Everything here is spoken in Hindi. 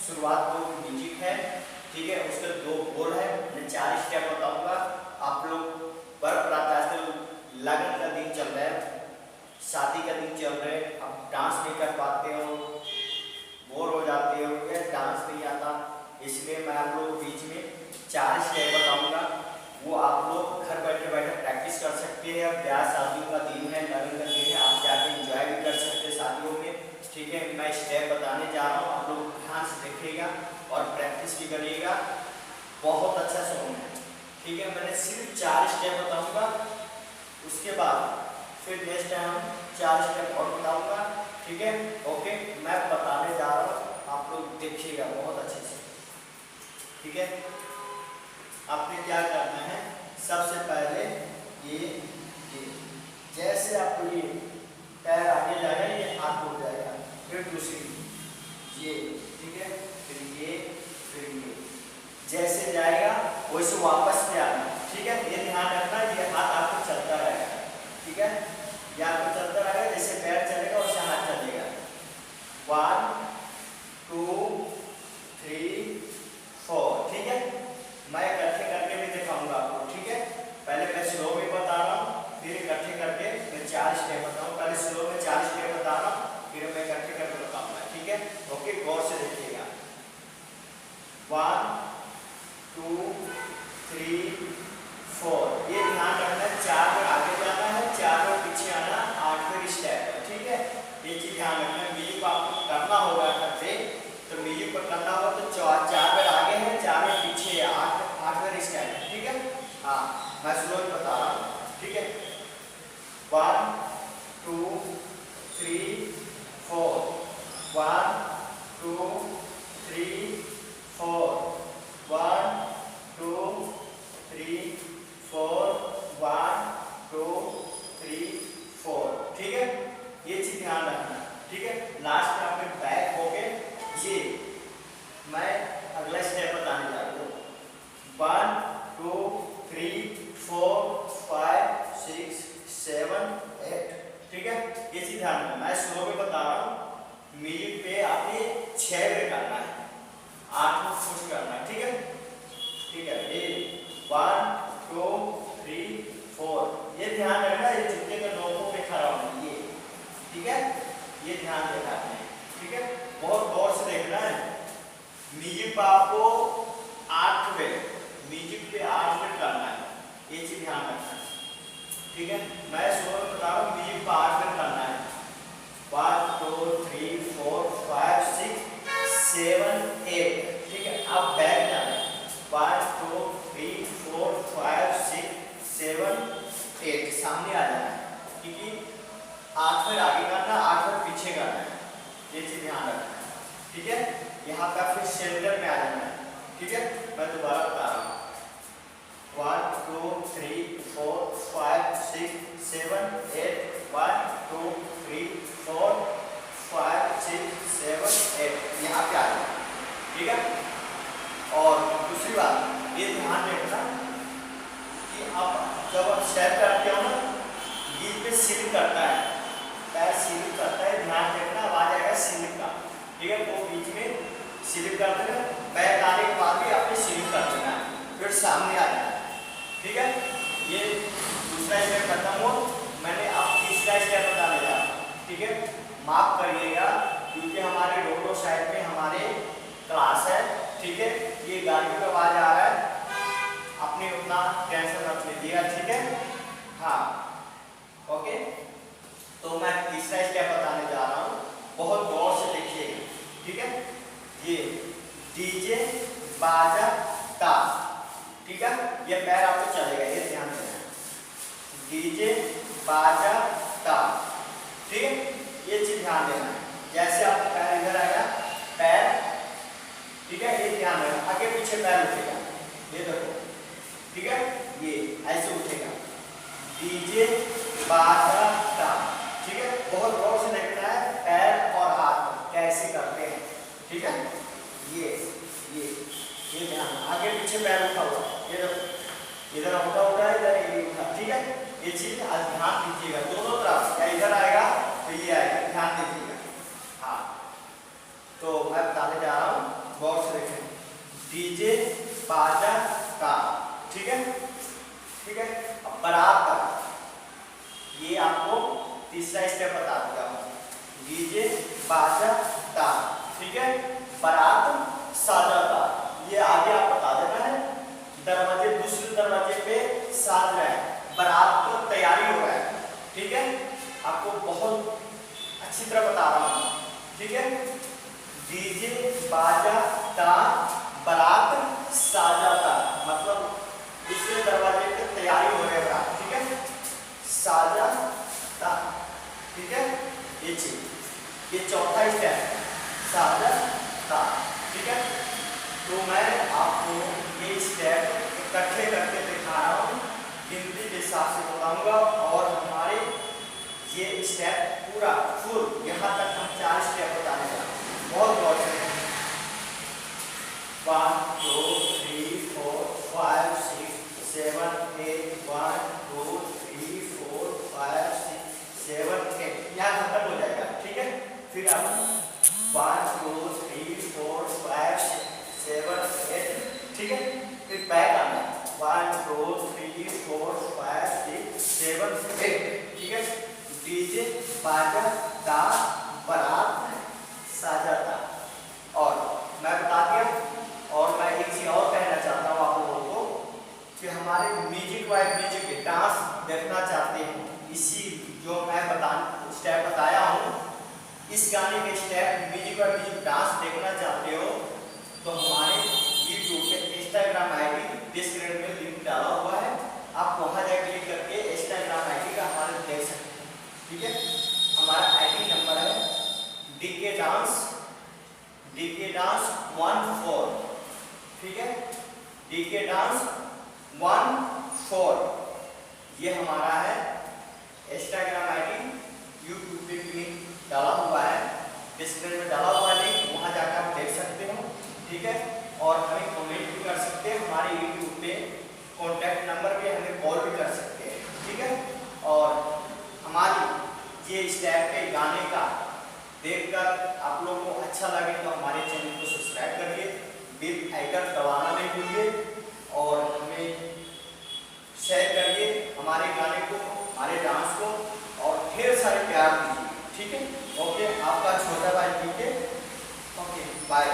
शुरुआत 2 म्यूजिक है, ठीक है, उसके 2 बोल है। मैं 4 स्टेप बताऊंगा। आप लोग बर्फ रात आजकल लगन का दिन चल रहा है, शादी का दिन चल रहा है, आप डांस नहीं कर पाते हो, बोर हो जाते हो या डांस नहीं आता, इसलिए मैं आप लोग बीच में 4 स्टेप बताऊंगा। वो आप लोग घर बैठे बैठे प्रैक्टिस कर सकते हैं। ब्याह शादियों का दिन है, लगन का दिन है, आप जाके एंजॉय भी कर सकते हैं शादियों में, ठीक है। मैं स्टेप बताने जा रहा हूँ, आप लोग ध्यान से देखिएगा और प्रैक्टिस भी करिएगा। बहुत अच्छा सॉन्ग है, ठीक है। मैंने सिर्फ 4 स्टेप बताऊंगा, उसके बाद फिर नेक्स्ट टाइम हम 4 स्टेप और बताऊंगा, ठीक है। ओके, मैं बताने जा रहा हूँ, आप लोग देखिएगा बहुत अच्छे से, ठीक है। आपने क्या करना है, सबसे पहले ये जैसे आपको ये पैर आगे जाएगा, ये हाथ उठ जाएगा, फिर दूसरी ये, ठीक है, फिर ये, जैसे जाएगा वैसे वापस पे आना, ठीक है। ये ध्यान रखना, ये हाथ आपको चलता रहेगा, ठीक है, ये आपको चलता रहेगा, जैसे पैर चलेगा वैसे हाथ चलेगा। 1 2 3 4, ठीक है। मैं इकट्ठे करके भी दिखाऊंगा आपको, ठीक है। पहले मैं स्लो में बता रहा हूँ, फिर इकट्ठे करके मैं 4 स्टेप बताऊँ। पहले स्लो में 4 स्टेप बता रहा हूँ, फिर मैं इकट्ठे करके बताऊंगा, ठीक है। ओके, गौर से देखिएगा। 1 2 3 4, ये ध्यान रखना है, 4 बार आगे जाना है, 4 बार पीछे आना, 8वां स्टेप है, ठीक है। ये चीज ध्यान रखना है। म्यूजिक आपको करना होगा करते, तो म्यूजिक पर करना होगा तो 4 बार आगे है, 4 बार पीछे है, 8वां स्टेप है, ठीक है। हाँ, मैं स्लो में बता रहा हूँ, ठीक है। 1 2 3 4, 1 2 3 4, 1 2 3 4, 1 2 3 4, ठीक है। ये चीज ध्यान रखना, ठीक है। लास्ट में आपके बैक हो गए, ये मैं अगला स्टेप बताने जा रहा हूँ। 1 2 3 4 5 6 7 8, ठीक है। ये चीज ध्यान रखना, मैं स्लो में बता रहा हूँ। म्यूजिक पे आपने 6 बार करना है, 8 में पुश करना है, ठीक है, ठीक है। ये 1 2 3 4, ये ध्यान रखना, ये जूते के नोकों पे खड़ा होना, ये, ठीक है, ये ध्यान देना है, ठीक है। बहुत गौर से देखना है। म्यूजिक पे आपको 8 बार, म्यूजिक पे 8 बार करना है, ये चीज ध्यान रखना है, ठीक है। मैं स्लो में बता रहा हूँ, म्यूजिक पे 8 बार करना है। 1 2 3 4 5 6 7 8, ठीक है। आप बैक जाना है, 1 2 3 4 5 6 7 8, सामने आ जाना है, क्योंकि 8 बार आगे करना, 8 बार पीछे करना है, ये चीज ध्यान रखना है, ठीक है। यहाँ का फिर सेंटर में आ जाना है, ठीक है। मैं दोबारा बता रहा हूँ। 1 2 3 4 5 6 7 8, 1 2 3 4 5 6 7 8, यहाँ पे आ जाना, ठीक है। और दूसरी बात, ये ध्यान रखना कि आप जब आप स्टेप करते हो ना, बीच में स्लिप करता है, पैर स्लिप करता है, ध्यान रखना, आवाज आएगा स्लिप का, ठीक है। वो बीच में स्लिप कर देना, पैर आने के बाद भी आपने स्लिप कर देना, फिर सामने आ जाना, ठीक है। ये दूसरा स्टेप खत्म हो, मैंने अब तीसरा स्टेप बताने जा रहा हूँ, ठीक है। माफ करिएगा, क्योंकि हमारे रोडो साइड में हमारे क्लास है, ठीक है। ये गाड़ियों का आवाज आ रहा है, अपने उतना टेंशन मत लीजिएगा, ठीक है। हाँ, ओके। तो मैं तीसरा स्टेप बताने जा रहा हूँ, बहुत गौर से देखिएगा, ठीक है। ये डीजे बाजा ताश, ठीक है, ये पैर आपको चलेगा, ये ध्यान देना, डीजे बाजा ताश, ठीक है। ये चीज ध्यान देना है, जैसे आपका पैर इधर आएगा, पैर, ठीक है, ये ध्यान देना, आगे पीछे पैर उठेगा, ये देखो, ठीक है, ये ऐसे उठेगा, डीजे बाजा ताश, ठीक है। बहुत गौर से देखना है, पैर और हाथ कैसे करते हैं, ठीक है। ये ध्यान, आगे पीछे पैर उठा हुआ, ये देखो, इधर उठा उठा है, इधर ये उठा, ठीक है। ये चीज आज ध्यान दीजिएगा, दोनों तरफ, या इधर आएगा तो ये आएगा, ध्यान दीजिएगा। हाँ, तो मैं बताने जा रहा हूँ, डीजे बाजा का, ठीक है, ठीक है। अब बारात का, ये आपको तीसरा स्टेप बता दिया हूँ, डीजे बाजा का, ठीक है। बारात साजा का, ये आगे आप बता देना है। दरवाजे, दूसरे दरवाजे पे साज रहा है, बारात को तैयारी हो रहा है, ठीक है। आपको बहुत अच्छी तरह बता रहा हूँ, ठीक है। डीजे बाजा ता, बारात साजा ता, मतलब दूसरे दरवाजे पे तैयारी हो रही है बारात, ठीक है। साजा ता, ठीक है, ये चीज, ये चौथा स्टेप है, साजा ता, ठीक है। तो मैं आपको ये स्टेप इकट्ठे करके दिखा रहा हूँ, गिनती के हिसाब से बताऊंगा, और हमारे ये स्टेप पूरा फुल यहाँ तक हम 4 स्टेप बताने जा रहे हैं, बहुत गौर से। 1 2 3 4 5 6 7 8 1 2 3 4 5 6 7 8, यहाँ खत्म हो जाएगा, ठीक है। फिर आप 1 2 3 4 5 6 7 8, ठीक है। फिर बैक आना, 1 2 3 4 5 6 7 8, ठीक है। डीजे बाजा ता, बारात साजा ता, और मैं बता दिया। और मैं एक चीज और कहना चाहता हूँ आप लोगों को कि हमारे म्यूजिक वाइज म्यूजिक डांस देखना चाहते हैं, इसी जो मैं स्टेप बताया हूँ, इस गाने के step music wise music dance देखना चाहते हो, तो हमारे यूट्यूब पे इंस्टाग्राम आईडी डिस्क्रिप्शन में लिंक डाला हुआ है, आप वहां जाकर क्लिक करके इंस्टाग्राम आईडी का हमारे देख सकते हैं, ठीक है। हमारा आईडी नंबर है डीके डांस 14, ठीक है, डीके डांस 14, ये हमारा है इंस्टाग्राम आईडी, यूट्यूब पे लिंक डाला हुआ है, डिस्क्रिप्शन में डाला हुआ है लिंक, वहां जाकर आप देख सकते हो, ठीक है। और हमें कमेंट भी कर सकते हैं, हमारे यूट्यूब पे कॉन्टैक्ट नंबर पे हमें कॉल भी कर सकते हैं, ठीक है। और हमारी ये स्टेप के गाने का देखकर आप लोगों को अच्छा लगे तो हमारे चैनल को सब्सक्राइब करिए, बेल आइकन दबाना नहीं भूलिए, और हमें शेयर करिए हमारे गाने को, हमारे डांस को, और ढेर सारे प्यार दीजिए, ठीक है। ओके, आपका छोटा भाई, ठीक है, ओके, बाय।